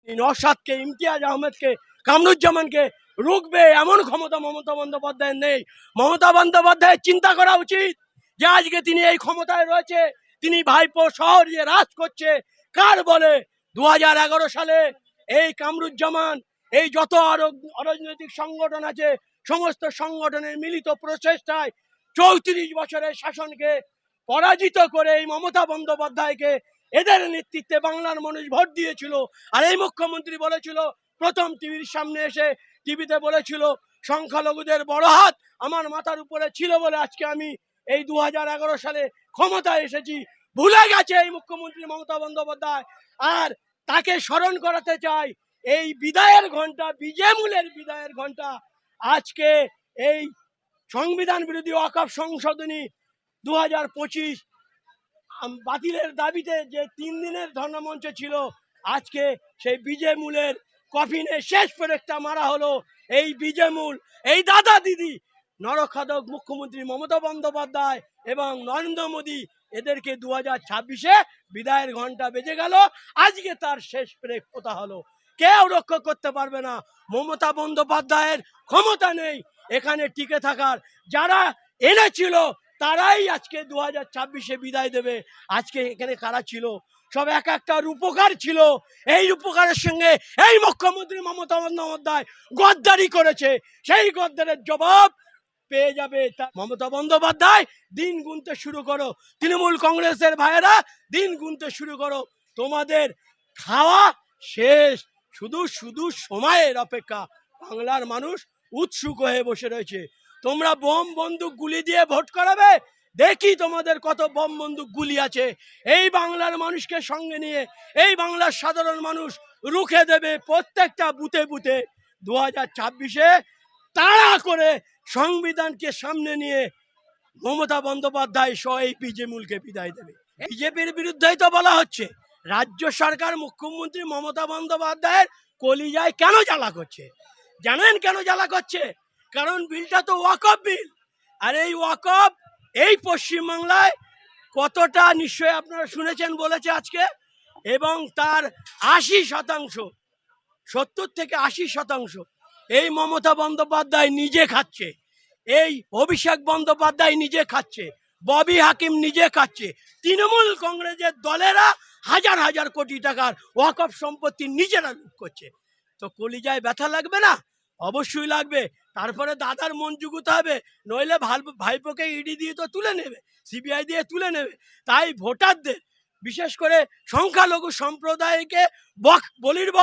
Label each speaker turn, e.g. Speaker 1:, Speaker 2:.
Speaker 1: নওশাদকে, ইমতিয়াজ আহমেদকে, কামরুজ্জামানকে রুখবে এমন ক্ষমতা মমতা বন্দ্যোপাধ্যায়ের নেই। মমতা বন্দ্যোপাধ্যায়ের চিন্তা করা উচিত যে আজকে তিনি এই ক্ষমতায় রয়েছে, তিনি ভাইপো শহর যে রাজ করছে কার বলে। 2011 সালে এই কামরুজ্জামান, এই যত অরাজনৈতিক সংগঠন আছে, সমস্ত সংগঠনের মিলিত প্রচেষ্টায় 34 বছরের শাসনকে পরাজিত করে এই মমতা বন্দ্যোপাধ্যায়কে, এদের নেতৃত্বে বাংলার মানুষ ভোট দিয়েছিল। আর এই মুখ্যমন্ত্রী বলেছিল, প্রথম টিভির সামনে এসে টিভিতে বলেছিল, সংখ্যালঘুদের বড় হাত আমার মাথার উপরে ছিল বলে আজকে আমি এই 2011 সালে ক্ষমতায় এসেছি। ভুলে গেছে এই মুখ্যমন্ত্রী মমতা বন্দ্যোপাধ্যায়। আর তাকে স্মরণ করাতে চাই, এই বিদায়ের ঘন্টা, বিজেমূলের বিদায়ের ঘন্টা আজকে এই সংবিধান বিরোধী ওয়াকফ সংশোধনী 2025 বাতিলের দাবিতে যে 3 দিনের ধর্ণামঞ্চ ছিল, আজকে সেই বিজেমূলের কফিনে শেষ পেরেকটা মারা হলো। এই বিজেমূল, এই দাদা দিদি নরখাদক মুখ্যমন্ত্রী মমতা বন্দ্যোপাধ্যায় এবং নরেন্দ্র মোদী, এদেরকে 2026-এ বিদায়ের ঘন্টা বেজে গেল। আজকে তার শেষ পেরেক পোতা হলো। কেউ রক্ষা করতে পারবে না। মমতা বন্দ্যোপাধ্যায়ের ক্ষমতা নেই এখানে টিকে থাকার। যারা এনেছিল তারাই আজকে 2026-এ বিদায় দেবে। আজকে এখানে কারা ছিল? সব এক একটা রূপকার ছিল। এই রূপকারের সঙ্গে এই মুখ্যমন্ত্রী মমতা বন্দ্যোপাধ্যায় গদ্দারি করেছে। সেই গদ্দারের জবাব পেয়ে যাবে মমতা বন্দ্যোপাধ্যায়। দিন গুনতে শুরু করো, তৃণমূল কংগ্রেসের ভাইয়েরা, দিন গুনতে শুরু করো। তোমাদের খাওয়া শেষ, শুধু শুধু সময়ের অপেক্ষা। বাংলার মানুষ উৎসুক হয়ে বসে রয়েছে। তোমরা বোম বন্দুক গুলি দিয়ে ভোট করাবে, দেখি তোমাদের কত বোম বন্দুক গুলি আছে। এই বাংলার মানুষকে সঙ্গে নিয়ে এই বাংলার সাধারণ মানুষ রুখে দেবে প্রত্যেকটা বুথে বুথে। 2026-এ তাড়া করে সংবিধানকে সামনে নিয়ে মমতা বন্দ্যোপাধ্যায় সহ এই বিজেমূলকে বিদায় দেবে। বিজেপির বিরুদ্ধেই তো বলা হচ্ছে। রাজ্য সরকার মুখ্যমন্ত্রী মমতা বন্দ্যোপাধ্যায়ের কলিজায় কেন জ্বালা করছে জানেন? কেন জ্বালা করছে? কারণ বিলটা তো ওয়াকফ বিল। আর এই ওয়াকফ এই পশ্চিমবাংলায় কতটা নিশ্চয়ই আপনারা শুনেছেন বলেছে আজকে, এবং তার 80%, 70 থেকে 80% এই মমতা বন্দ্যোপাধ্যায় নিজে খাচ্ছে, এই অভিষেক বন্দ্যোপাধ্যায় নিজে খাচ্ছে, ববি হাকিম নিজে খাচ্ছে, তৃণমূল কংগ্রেসের দলেরা হাজার হাজার কোটি টাকার ওয়াকফ সম্পত্তি নিজেরা লুট করছে। তো কলিজায় ব্যথা লাগবে না? অবশ্যই লাগবে। তারপরে দাদার মন জুগুতে হবে, নইলে ভাইপোকে ইডি দিয়ে তো তুলে নেবে, সিবিআই দিয়ে তুলে নেবে। তাই ভোটারদের, বিশেষ করে সংখ্যালঘু সম্প্রদায়কে বলির বক